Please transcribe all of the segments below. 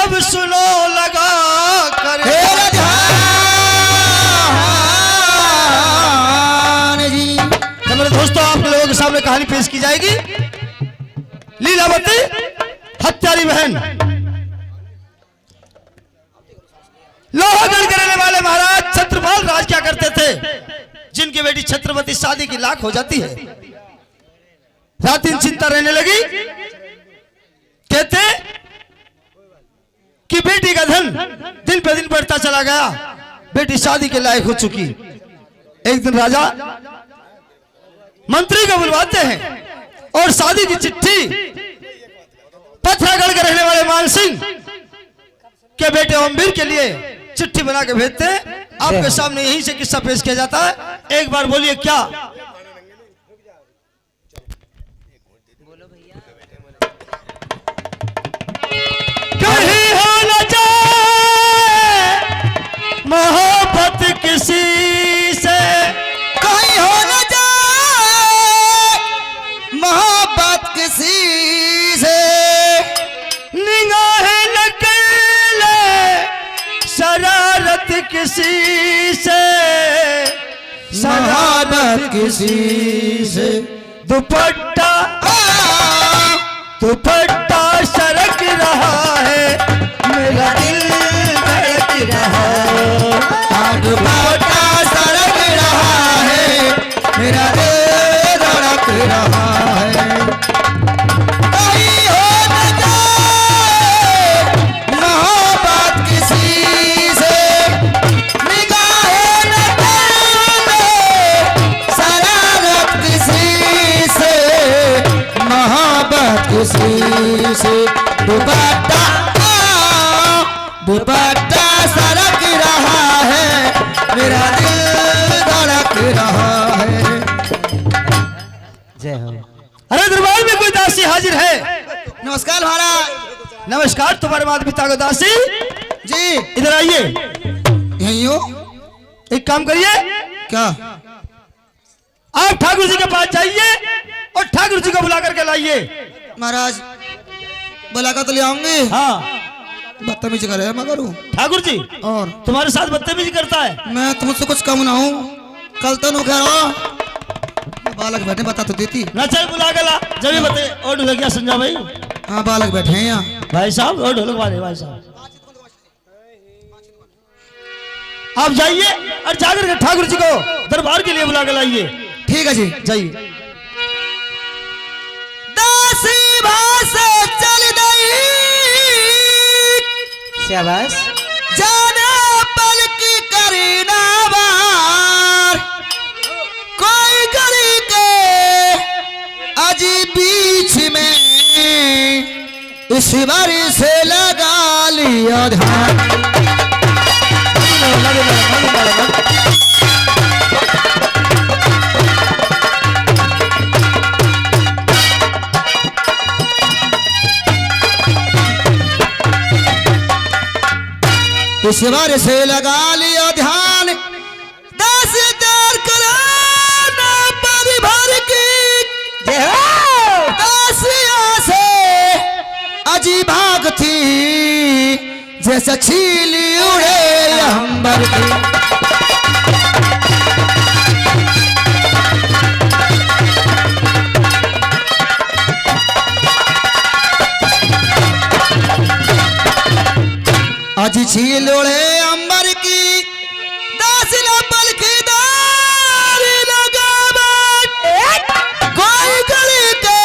सब सुनो लगा कर जी। तो मेरे दोस्तों आप लोगों के सामने कहानी पेश की जाएगी। लीलावती हत्यारी बहन लोहागढ़ के रहने वाले महाराज छत्रपाल राज क्या करते थे, जिनकी बेटी छत्रवती शादी की लाख हो जाती है। रात दिन चिंता रहने लगी। कहते कि बेटी का धन दिन पे दिन बढ़ता चला गया, बेटी शादी के लायक हो चुकी। एक दिन राजा मंत्री को बुलवाते हैं और शादी की चिट्ठी पथरागढ़ के रहने वाले मान सिंह के बेटे ओमवीर के लिए चिट्ठी बना के भेजते हैं। आपके सामने यहीं से किस्सा पेश किया जाता है। एक बार बोलिए क्या? कहीं हो न जाए मोहब्बत किसी से, कहीं हो न जाए मोहब्बत किसी से, निगाहें न कर ले शरारत किसी से, शरारत किसी से। दुपट्टा दुपट्टा सरक रहा है, मेरा दिल धड़क रहा है। दुपट्टा सरक रहा है, मेरा दिल धड़क रहा है। कहीं हो न जाए मोहब्बत किसी से, निगाहें न करे शरारत किसी से, मोहब्बत किसी से। दुपट्टा दुपट्टा सरक रहा है, मेरा दिल धड़क रहा है। जय हो। अरे दरबार में कोई दासी हाजिर है। नमस्कार महाराज। नमस्कार। तुम्हारे माता पिता को दासी जी इधर आइए। यही हो? एक काम करिए, क्या? आप ठाकुर जी के पास जाइए और ठाकुर जी को बुला करके लाइए। महाराज बुला कर तो ले आऊंगी। हाँ बदतमीजी करे मैं करूं? ठाकुर जी और तुम्हारे साथ बदतमीजी करता है। मैं तुमसे कुछ कम ना हूं। कल तो नु कह रहा बालक बैठे, बता तो देती ना। चल बुला के ला। जब भी बते और ढोलक गया संजय भाई। हाँ बालक बैठे हैं यहाँ। भाई साहब और ढोलक वाले भाई साहब आप जाइए और जाकर के ठाकुर जी को दरबार के लिए बुला के लाइए। ठीक है जी जाइए। दासी भाषा चल गई, शाबाश। जाना पल की करीना बार, कोई गली के अजी बीच में इस बारी से लगा लिया ध्यान। इस बार से लगा लिया ध्यान, 10 दार कराना परी भर की, 10 से अजी भाग थी जैसे छीली उड़े अंबर की। अजी छील उड़े अंबर की, 10 पल की दार लगावट, कोई गली के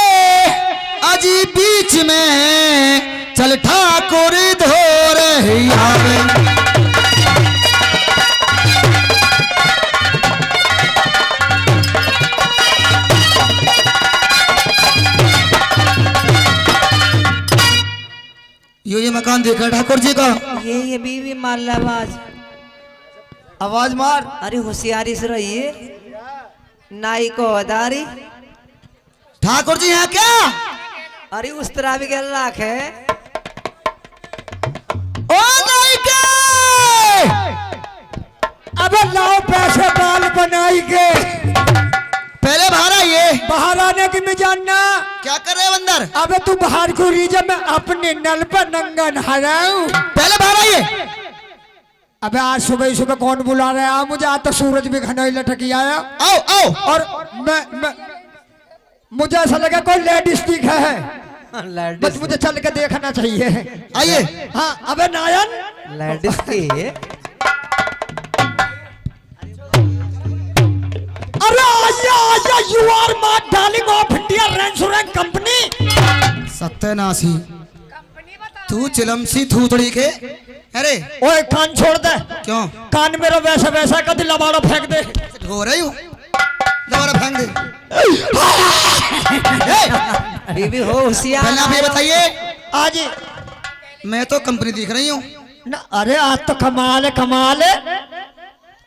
अजी बीच में चल ठाकुर धो रही आवे। ये मकान देखा ठाकुर जी का? ये बीवी मार ला आवाज। आवाज मार। अरे होशियारी से रहिए, नाई को अदारी। ठाकुर जी यहाँ क्या? अरे उस तरह भी गल राख है। ओ नाई के! अब लाओ पैसे बाल बनाई के। पहले बाहर आइए। बाहर आने आने की मैं जानना। क्या कर रहे हो अंदर? अबे तू बाहर को रीजन में अपने नल पर नंगा नहाऊं। पहले बाहर आइए। अबे आज सुबह ही सुबह कौन बुला रहा है मुझे? आज तो सूरज भी घना ही लटक आया। आओ आओ। और मैं मुझे ऐसा लगा कोई लेडीज दिख है, बस मुझे चल के देखना चाहिए। आइए। हाँ अबे नायन लेडीज की अरे आया आया, you are my darling of India insurance company. सत्यनाशी तू चिलमसी थूथड़ी के। अरे ओए कान छोड़ दे। क्यों? कान मेरा वैसा वैसा कभी लबाड़ा फेंक दे। हो रही हूँ दोबारा फेंक दे। अभी भी हो होशियार। पहले आप ये बताइए, आज मैं तो कंपनी दिख रही हूँ। ना अरे आज तो कमाल है कमाल है।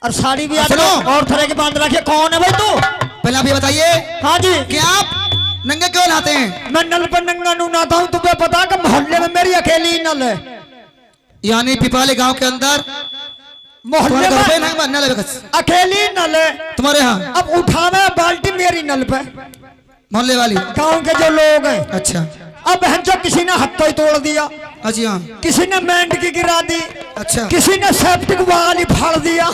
और साड़ी भी आज सुनो। और तरह की बांध रखी है। कौन है भाई तू? पहले आप ये बताइए, हाँ जी। कि आप नंगे क्यों नहाते हैं? मैं नल पर नंगा नू नहाता हूँ। तुम्हें पता कि मोहल्ले में मेरी अकेली ही नल है। यानी पिपाली गांव के अंदर मोहल्ले तुम्हारे घर पे में नल है बस? अकेली ही नल है। तुम्हारे यहाँ अब उठावे बाल्टी मेरी नल पे। मोहल्ले वाली? गांव के जो लोग हैं। अच्छा। अब बहन जो किसी ने हत्थ ही तोड़ दिया, जी हाँ। किसी ने मेंढक की गिरा दी, अच्छा। किसी ने सेप्टिक वाल ही फाड़ दिया।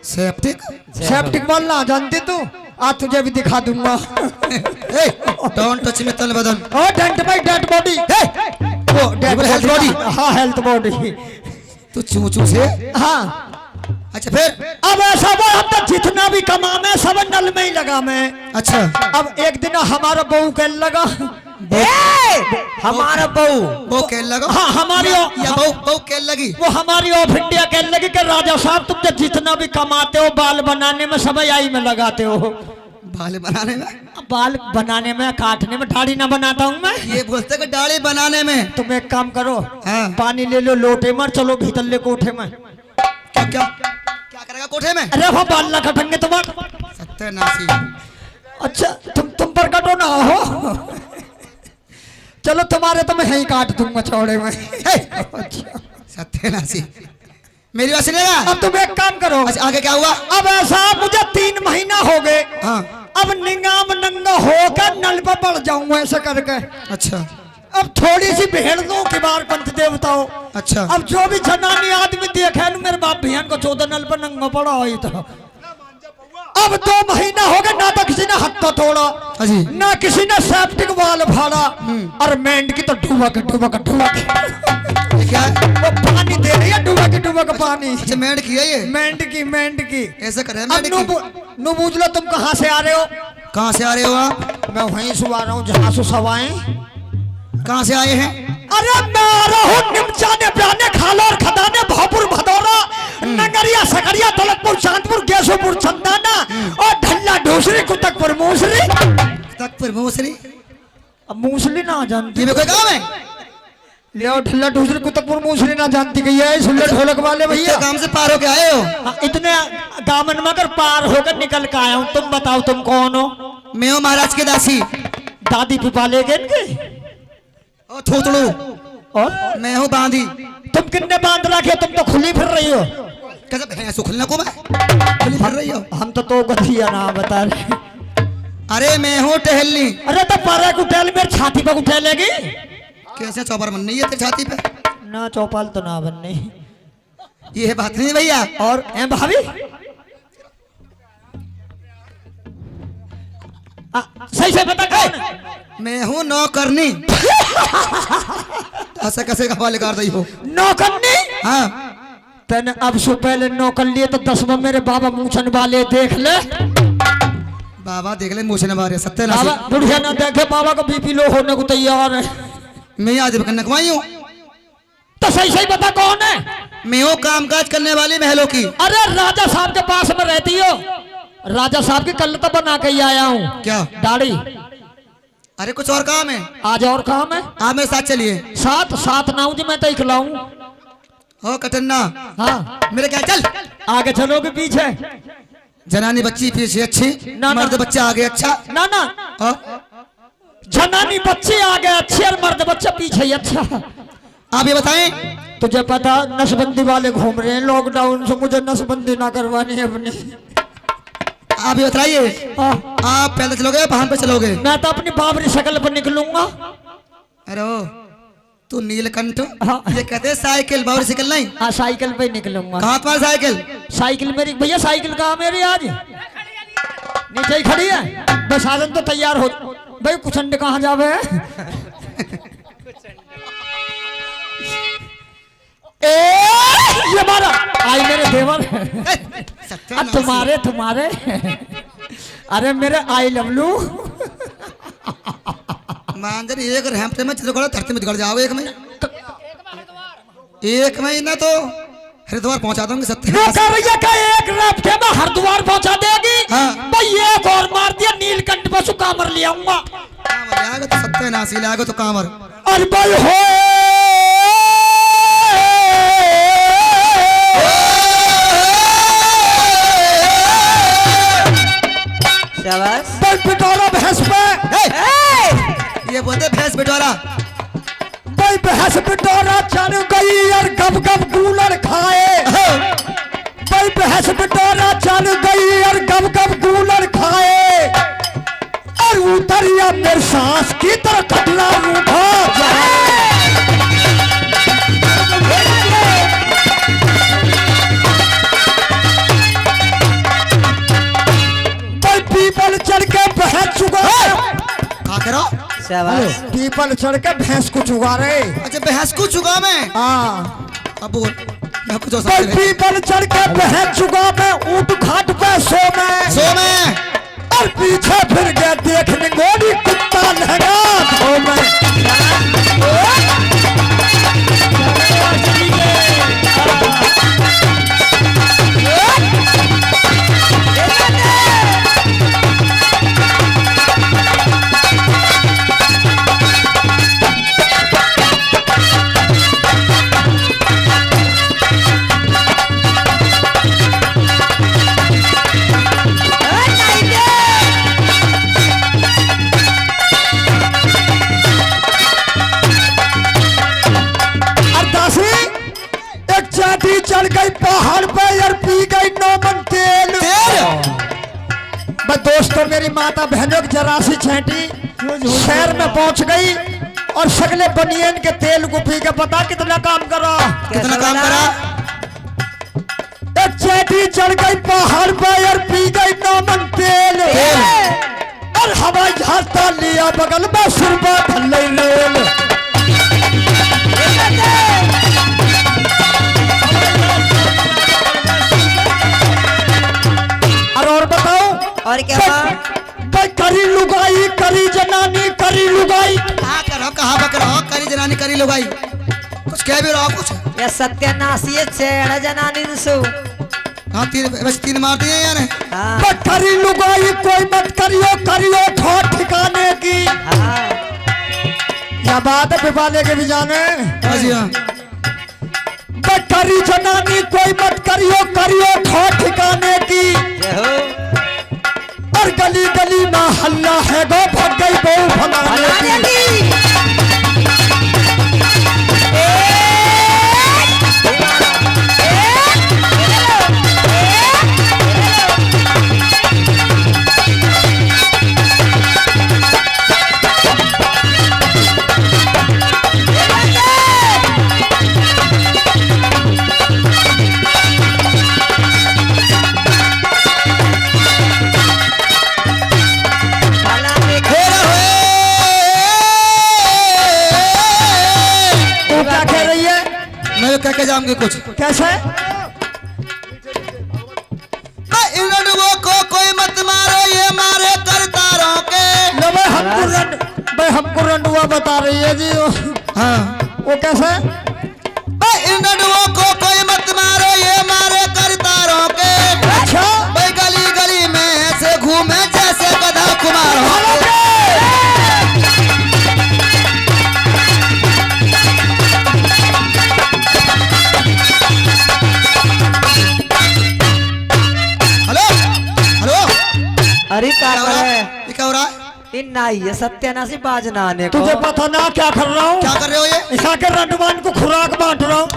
सेप्टिक? सेप्टिक वाल ना जानती तू? आज तुझे भी दिखा दूंगा। डोंट टच मी तन बदन। ओ डेंट बाई डेड बॉडी। वो डेड हेल्थ बॉडी। हाँ हेल्थ बॉडी। तू चूचू से? हाँ। अच्छा फिर? अब ऐसा वो हम तो जितना भी कमाने सब नल में ही लगा मैं। अच्छा। अब एक दिन हमारा बहू कहने लगा, हमारा बहू वो कहने लगा? हाँ हमारी या बहू कहने लगी? वो हमारी ऑफ इंडिया कहने लगी कि राजा साहब तुम तो जितना भी कमाते हो बाल बनाने में सब आई में लगाते हो। बाल बनाने में? बाल बनाने में, काटने में, दाढ़ी ना बनाता हूँ मैं। ये बोलते कि दाढ़ी बनाने में। तुम एक काम करो, हाँ। पानी ले लो लोटे में, चलो भीतर ले कोठे में। क्या क्या क्या करेगा कोठे में? अरे वो बाल ना कटेंगे तुम्हारे। सत्यनाशी। अच्छा तुम पर कटो ना हो। चलो तुम्हारे तो मैं यहीं काट दूंगा चौड़े में। अच्छा। सत्यनाशी। मेरी बात सुनेगा? अब तुम एक काम करो। अच्छा आगे क्या हुआ? अब ऐसा मुझे 3 महीना हो गए। हाँ। अब निंगाम नंगा होकर नल पर पड़ जाऊंगा ऐसे करके। अच्छा। अब थोड़ी सी भेड़ दो कि बार पंच देवताओं। अच्छा। अब जो भी जनानी आदमी देखे न मेरे बाप भैया को 14 नल पर नंगा पड़ा हुई था। अब 2 महीना हो गए ना तो किसी ने हत्था तोड़ा, जी। ना किसी ने सेप्टिक वाल फाड़ा। और मेंढक की तो डुबक डुबक डुबक ये क्या है? वो पानी दे रही है, डुबक डुबक पानी। अच्छा मेंढक की है ये? मेंढकी ऐसा कर रहे हैं अब मेंढक की? नु बूझ लो तुम कहाँ से आ रहे हो? कहाँ से आ रहे हो आप? मैं वहीं से आ रहा हूँ जहाँ से सवाएं। कहाँ से आए हैं? अरे मैं आ रहा हूँ निमचाने प्याने खालोर खदाने भापुर भदौरा नगरिया सकरिया दौलतपुर चांदपुर गेसोपुर चंदाना और ढल्ला ढूसरी कुतकपुर मूसरी। तकपुर मूसरी? अब मूसली ना जानती? ये भी कोई काम है? ले ढल्ला ढूसरी कुतकपुर मूसली ना जानती गई है सुल्ले ढोलक वाले भैया। काम से पार होके आए हो? हाँ, इतने गामन मगर पार होकर निकल के आया हूँ। तुम बताओ तुम कौन हो? मैं हूँ महाराज के दासी। दादी पिपा ले गए ओ थोतड़ू। और मैं हूँ बांधी। तुम कितने बांध रखे? तुम तो खुली फिर रही हो। कैसे भैंस उखलना को मैं खुली फिर रही हो? हम तो गथिया ना बता रहे। अरे मैं हूँ टहलनी। अरे तो पारा कुटेल मेरे छाती पर उठेलेगी। कैसे चौपर बननी है तेरी छाती पे? ना चौपाल तो ना बनने। ये बात नहीं भैया। और ए भाभी सही से बता कौन है? मैं हूँ नौकरनी। ऐसा कैसे हवाले कर रही हो? नौकरनी? हाँ। तेने अब से पहले नौकर लिए तो 10 में मेरे बाबा मूछन वाले देख ले। बाबा देख ले मूछने मारे। सत्यनाशी। बाबा बुढ़िया ना देखे, बाबा को बीपी लो होने को तैयार है। मैं आज नकवाई हूँ। तो सही सही बता कौन है? मैं हूँ कामकाज करने वाली महलों की। अरे राजा साहब के पास में रहती हो? राजा साहब की कल तो बना के ही आया हूँ। क्या? दाढ़ी। अरे कुछ और काम है? आज और काम है? आप मेरे साथ चलिए। साथ ना हूँ जी, मैं तो इखलाऊं। हो कटन्ना। हाँ मेरे क्या चल आगे चलोगे पीछे? जनानी बच्ची पीछे अच्छी, ना, मर्द बच्चा आगे अच्छा। ना ना हाँ? जनानी बच्चे आगे अच्छे और मर्द बच्चा पीछे ही अच्छा। आप ये बताएं, तुझे पता नसबंदी वाले घूम रहे हैं लॉकडाउन से, मुझे नसबंदी ना करवानी है अपनी। आप ये बताइए, आप पैदल चलोगे वाहन पे चलोगे? मैं तो अपनी बाबरी शक्ल पर निकलूंगा। अरे ओ, तू नीलकंठ, हाँ। ये कहते हैं साइकिल, बाबरी साइकिल नहीं। हाँ साइकिल पे निकलूंगा। कहाँ तुम्हारी साइकिल? साइकिल मेरी भैया, साइकिल कहाँ मेरी आज? नीचे ही खड़ी है। बस साधन तो तैयार हो भाई, कुछ कहाँ जावे ये मारा आई मेरे देवर। तुम्हारे अरे मेरे आई लवलू। मांजर एक रहमते में चित्रकला धरती में गड़ जाओगे। एक महीना तो हरिद्वार पहुंचा दूंगी। सत्य भैया का एक रफ्ते में हरिद्वार पहुंचा देगी। हाँ। भाई एक और मार दिया नीलकंठ पशु कामर ले आऊंगा। तो सत्य नासी लागे तो कामर। अरे भाई हो शाबाश। पिटोरा भैंस पे। ये बोलते भैंस बिटोरा। भाई भैंस पिटोरा चल गई और गब गब कूलर खाए। भाई भैंस पिटोरा चल गई और गब गब कूलर खाए और उतरिया मेरे सांस की तरह कटला रूठा पीपल चढ़ के भैंस चुगा। क्या करो? शाबाश। पीपल चढ़ के भैंस को चुगा रहे। अच्छा भैंस को चुगा मैं। हाँ अब बोल, मैं कुछ हो भाई पीपल चढ़ के भैंस चुगा में ऊंट घाट पे सो में और पीछे फिर गया देखने गोली कुत्ता लगा सो में। चढ़ गई पहाड़ पे और पी गई नौमन तेल। मैं दोस्तों मेरी माता बहनों की जरासी छेटी शहर में पहुंच गई और सगले बनियन के तेल को पी के पता कितना काम करा। कितना काम करा? एक चेटी चढ़ गई पहाड़ पे और पी गई नौमन तेल और हवाई जहाज ताल लिया बगल में सुरबा भल्ले रेल। और बताओ और क्या भाई? करी लुगाई करी जनानी करी लुगाई। कहा बकरा करी जनानी करी लुगाई, कुछ कह भी रहा कुछ। ये सत्यानाशी है छेड़ा जनानी सो। हाँ तीन मार दिए या नहीं? हाँ। करी लुगाई कोई मत करियो ठोर ठिकाने की। हाँ। क्या बात है पिपाले के भी जाने। जी हाँ। करी जनानी कोई मत करियो ठोर ठिकाने की और गली गली में हल्ला है गो भग गई बहू भगाने की। कह के जाऊंगे कुछ। कैसे? इन लड़ुओं को कोई मत मारो, ये मारे करतारों के। हमको रंडुआ बता रही है जी। हाँ वो कैसे? इन लड़ुओं को कोई मत मारो, ये मारे करतारों के। अच्छा भाई गली गली में ऐसे घूमे जैसे गधा कुमार। अरे क्या कर रहा है? क्या हो रहा है? इन नाई है सत्यानाशी बाजना आने को। तुझे पता ना क्या कर रहा हूँ? क्या कर रहे हो? ये यहाँ के रंडमान को खुराक बांट रहा हूँ।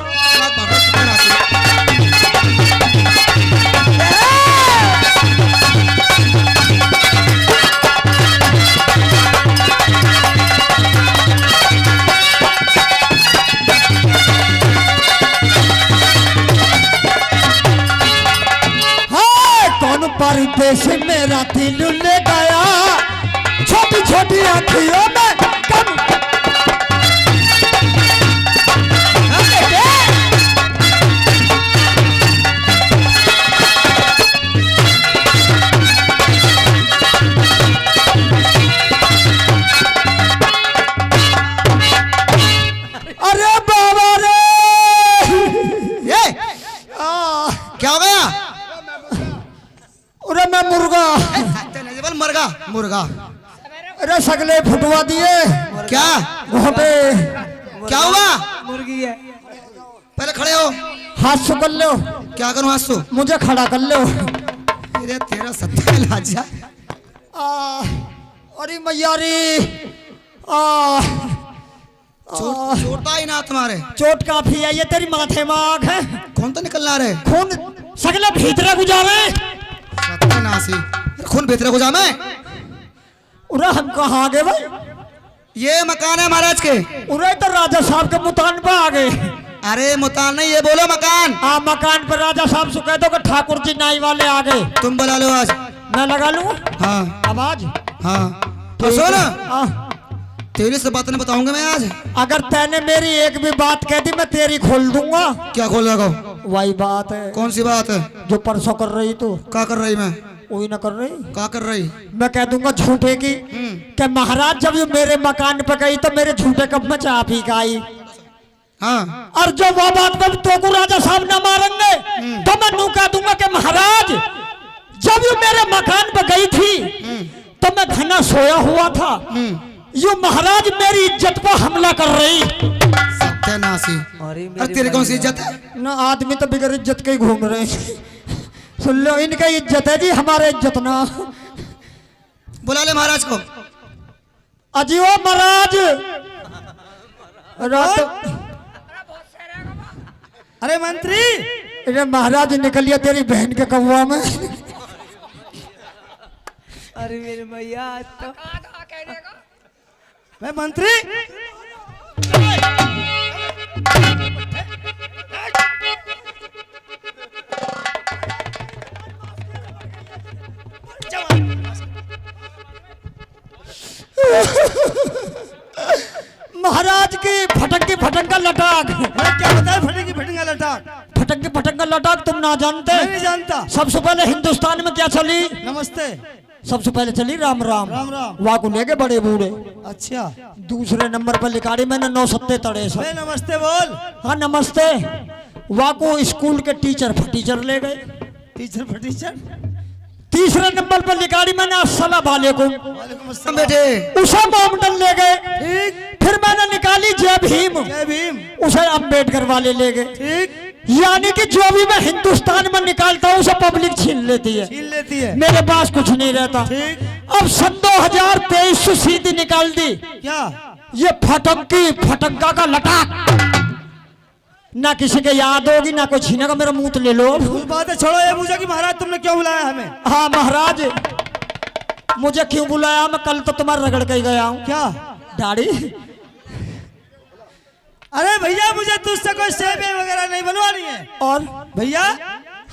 परदेश मेरा दिल ले गया, छोटी छोटी आँखियों में कम। अरे बाबा रे, ये क्या हो गया? अरे मैं मुर्गा, बोल मुर्गा मुर्गा। अरे सगले फुटवा दिए क्या घोटे। क्या हुआ? मुर्गी है। पहले खड़े हो। हाथ से कर लो। क्या करूं हाथ से? मुझे खड़ा कर लो। तेरे तेरा सत्ता लाजा। अरे मैयारी, छोड़ता ही ना तुम्हारे। चोट काफी है, ये तेरी माथे में आग है। खून तो निकलना रे। खून सगले भीतरे गुजारे। सत्यानाशी, खून भीतर को जा। मैं उरे हम कहाँ आ गए भाई? ये मकान है महाराज के। उरे तो राजा साहब के मुतान पे आ गए। अरे मुतान नहीं, ये बोलो मकान। हाँ मकान पर राजा साहब से कह दो कि ठाकुर जी नाई वाले आ गए। तुम बुला लो आज। मैं लगा लूं हाँ आवाज। हाँ तो सुन, हाँ। तेरी से बात नहीं बताऊंगा मैं आज। अगर तैने मेरी एक भी बात कह दी मैं तेरी खोल दूंगा। क्या खोल रहा? वही बात है। कौन सी बात है? जो परसों कर रही तू। क्या कर रही? मैं वही ना कर रही। क्या कर रही? मैं कह दूंगा झूठे की कि महाराज जब ये मेरे मकान पे गई तो मेरे झूठे कब में चाप ही गाई। हाँ और जो वो बात में तो को राजा साहब न मारेंगे तो मैं नू कह दूंगा कि महाराज जब ये मेरे मकान पे गई थी तो मैं घना सोया हुआ था। ये महाराज मेरी इज्जत पर हमला कर रही। सत्यानाशी। अरे तेरी कौन सी इज्जत है? ना आदमी तो बिगड़ इज्जत के ही घूम रहे हैं। सुन लो, इनका इज्जत है जी, हमारे इज्जत ना। बुला ले महाराज को। अजियो महाराज रात। अरे मंत्री, अरे महाराज निकलिए तेरी बहन के कौवा में। अरे मेरे भैया आज तो मैं मंत्री। महाराज की फटंका लटाक। क्या बताए? फटेगी फटेगा लटाक। फटंका लटाक तुम ना जानते? मैं नहीं जानता। सबसे पहले हिंदुस्तान में क्या चली? नमस्ते। सबसे पहले चली राम राम। राम राम। वहाँ को लेके बड़े बूढ़े। अच्छा, दूसरे नंबर पर लिखाड़ी मैंने 9 सत्ते तड़े सब। मैं नमस्ते बोल। हाँ नमस्ते। वहाँ को स्कूल के टीचर ले गए। टीचर फटीचर। तीसरे नंबर पर लिखाड़ी मैंने अस्सलाम वालेकुम। वालेकुम अस्सलाम। बेटे उसे मोमडन ले गए। ठीक। फिर मैंने निकाली जय भीम। जय भीम। उसे अम्बेडकर वाले ले गए। ठीक। यानी कि जो भी मैं हिंदुस्तान में निकालता हूँ उसे पब्लिक छीन लेती है। छीन लेती है। मेरे पास कुछ नहीं रहता। ठीक। अब सन 2023 से सीधी निकाल दी। क्या? ये फटंका का लटाक। ना किसी के याद होगी ना कोई छीनेगा। मेरा मुंह तो ले लो। उस बात है, छोड़ो ये पूछो कि महाराज तुमने क्यों बुलाया हमें? हाँ महाराज, मुझे क्यों बुलाया? मैं कल तो तुम्हारा रगड़ के ही गया हूँ। क्या? दाढ़ी। अरे भैया, मुझे तुझसे कोई सेवे वगैरह नहीं बनवानी है। और भैया,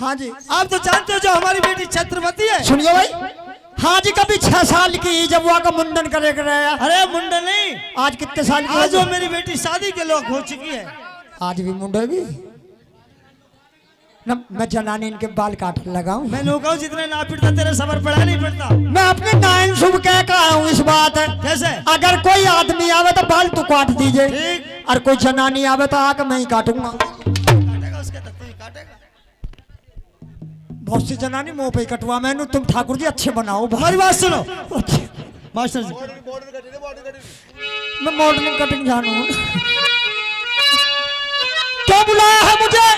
हाँ जी, आप तो जानते हो जो हमारी बेटी छत्रवती है। सुनिए भाई। हाँ जी, कभी 6 साल की जब वहाँ का मुंडन करे गया। अरे मुंडन नहीं, आज कितने साल की? आज जो मेरी बेटी शादी के लोग हो चुकी है। आज भी मुंडे भी न, मैं जनानी इनके बाल काट लगाऊं। मैं नौकाऊ जितने ना पिटता तेरे सबर पड़ा नहीं पड़ता। मैं अपने नाइन शुभ कह का आया हूँ। इस बात है कैसे? अगर कोई आदमी आवे तो बाल तू काट दीजिए। ठीक। और कोई जनानी आवे तो आके मैं ही काटूंगा। काटेगा उसके तब तो ही काटेगा। बहुत सी जनानी मुंह पे ही कटवा। मैंने तुम ठाकुर जी अच्छे बनाओ। हमारी बात सुनो मास्टर जी। मैं मॉडलिंग कटिंग जानू। क्या बुलाया है मुझे?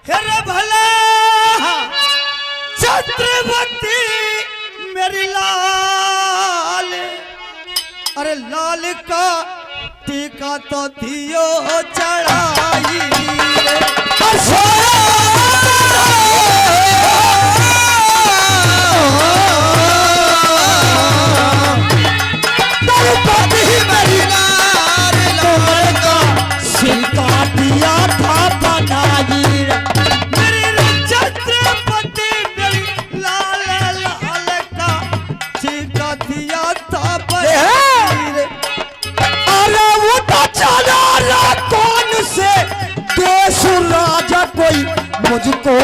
अरे भला छत्रवती मेरी लाल, अरे लाल का टीका तो दियो चढ़ाई रे।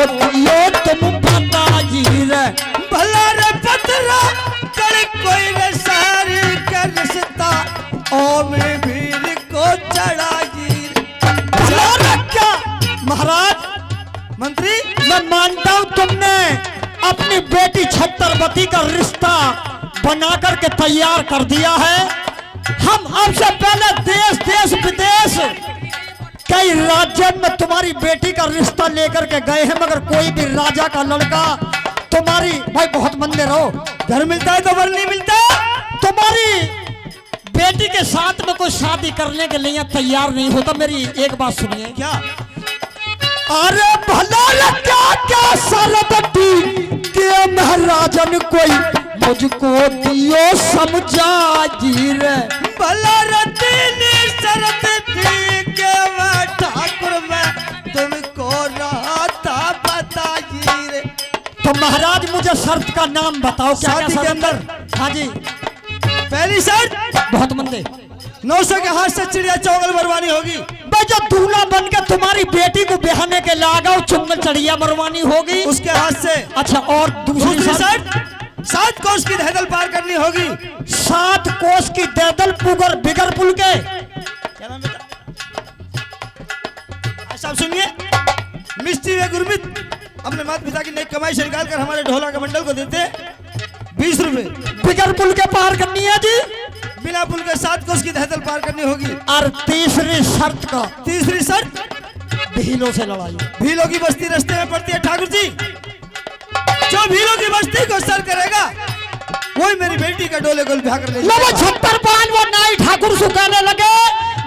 दियो तुम बताई रे। भला रे पतरा कर कोई रे सारी का रिश्ता ओ में भीड़ को चढ़ाई। भला रे क्या महाराज मंत्री मैं मानता हूं तुमने अपनी बेटी छत्रवती का रिश्ता बना करके तैयार कर दिया है। हम अब से पहले देश देश विदेश कई राज्यों में तुम्हारी बेटी का रिश्ता लेकर के गए हैं, मगर कोई भी राजा का लड़का तुम्हारी भाई बहुत मंदिर हो घर मिलता है तो वर नहीं मिलता। तुम्हारी बेटी के साथ में कोई शादी करने के लिए तैयार नहीं होता। मेरी एक बात सुनिए। क्या? अरे भला रे क्या क्या शरत दी के महाराजन कोई मुझको दियो समझाई रे। भला रतीनी शरत थी के मैं ठाकुर में तुमको रहता बताई रे। तो महाराज मुझे शर्त का नाम बताओ। क्या क्या शादी के शर्त? अंदर हाँ जी। पहली शर्त बहुत मंदे 900 के हाथ से चिड़िया चौगल मरवानी होगी। भाई जब दूल्हा बन के तुम्हारी बेटी को ब्याहने के लागा चुंगल चढ़िया मरवानी होगी उसके हाथ से। अच्छा और दूसरी शर्त 7 कोस की दहदल पार करनी होगी। 7 कोस की दहदल पुगर बिगर पुल के। क्या नाम बेटा? साहब सुनिए, मिस्त्री व गुरमित अपने माता पिता की नई कमाई से निकाल कर हमारे ढोला का मंडल को देते 20 रुपए। बिगर पुल के पार करनी है जी। बिना पुल के 7 कोस की दहदल पार करनी होगी। और तीसरी शर्त का तीसरी शर्त भीलों से लड़ाई। भीलों की बस्ती रास्ते में पड़ती है ठाकुर जी। जो भीलों की बस्ती को सर करेगा वही मेरी बेटी का डोले को ब्याह कर ले लो वो 56 वो नाई ठाकुर से कहने लगे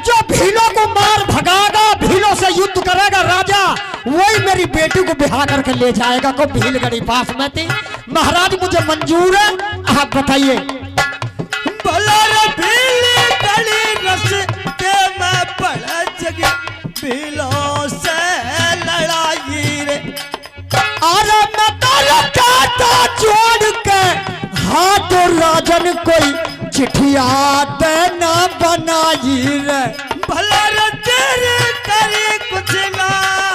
जो भीलों को मार भगाएगा भीलों से युद्ध करेगा राजा वही मेरी बेटी को ब्याह करके ले जाएगा। को भील गड़ी पास में थी। महाराज मुझे मंजूर है, आप बताइए। भला रे भीली गली रस के मैं पड़ा जगी भीलों से लड़ाई रे। अरे मैं तो कहता जोड़ के हाथ राजन कोई चिट्ठिया देना बनाई रे। भला रे तेरे करी कुछ ना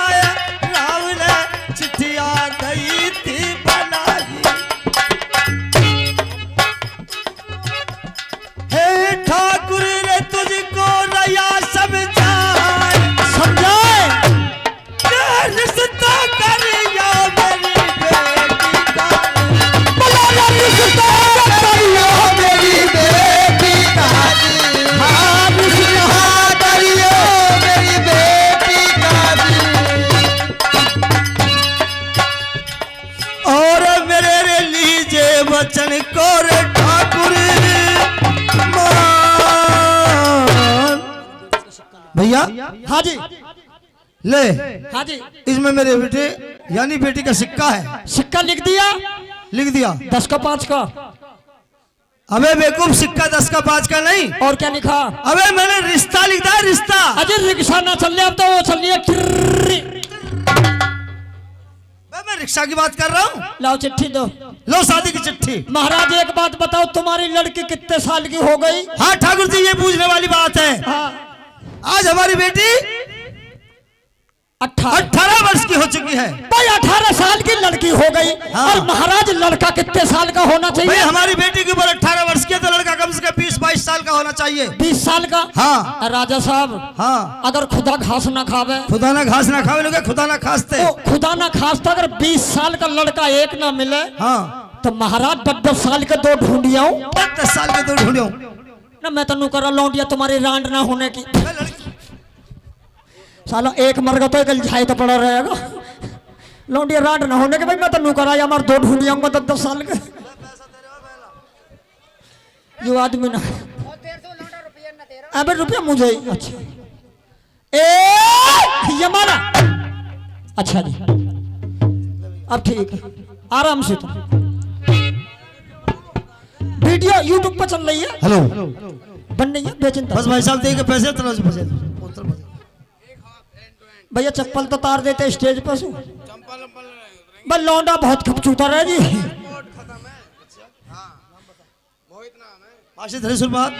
आया राव ने चिट्ठिया गई थी बनाई। हे ठाकुर रे तुझको नया समझाए रिश्ता करियो मेरी बेटी का। करियो मेरी बेटी का जी। हाँ रिश्ता करियो मेरी बेटी का जी। और मेरे लीजिए वचन को रे ठाकुर भैया। हाँ जी ले हाँ जी। इसमें मेरे बेटे यानी बेटी का सिक्का है। सिक्का लिख दिया। लिख दिया 10 का 5 का। अबे बेवकूफ सिक्का 10 का 5 का नहीं। और क्या लिखा? अबे मैंने रिश्ता लिखा है रिश्ता। अजय रिक्शा ना चल रही अब तो वो चल रही है किर्री। मैं रिक्शा की बात कर रहा हूँ। लाओ चिट्ठी दो। लो शादी की चिट्ठी। महाराज एक बात बताओ तुम्हारी लड़की कितने साल की हो गई? हाँ ठाकुर जी ये पूछने वाली बात है। हाँ आज हमारी बेटी 18 वर्ष की हो चुकी है। भाई 18 साल की लड़की हो गई। हाँ। और महाराज लड़का कितने साल का होना भाई चाहिए? हमारी बेटी की उम्र 18 वर्ष की है तो लड़का कम से कम 20-22 साल का होना चाहिए। 20 साल का? हाँ राजा साहब हाँ। अगर खुदा घास ना खावे खुदा ना घास ना खावे लोग खुदा ना खासते। तो खुदा ना खास्ता अगर 20 साल का लड़का एक ना मिले हाँ तो महाराज 10-10 साल के 2 ढूंढिया 10 साल के तो ढूंढो ना। मैं तनु करा लौंडिया तुम्हारी रांड ना होने की। साला एक मर गया तो एक झाई तो पड़ा रहेगा। लौंडिया रांड ना होने के भाई मैं तनु करा हमारे 2 ढूंढिया 10-10 साल के जो आदमी ना। अबे रुपया मुझे ही। अच्छा ये माना। अच्छा जी अब ठीक है आराम से। तो वीडियो यूट्यूब पर चल रही है। हेलो बन नहीं है बेचिंता। बस भाई साहब देके पैसे तरह से पैसे भैया चप्पल तो तार देते स्टेज पर से। बस लौंडा बहुत खपचूता रहा जी। आशीष धरेश्वर बात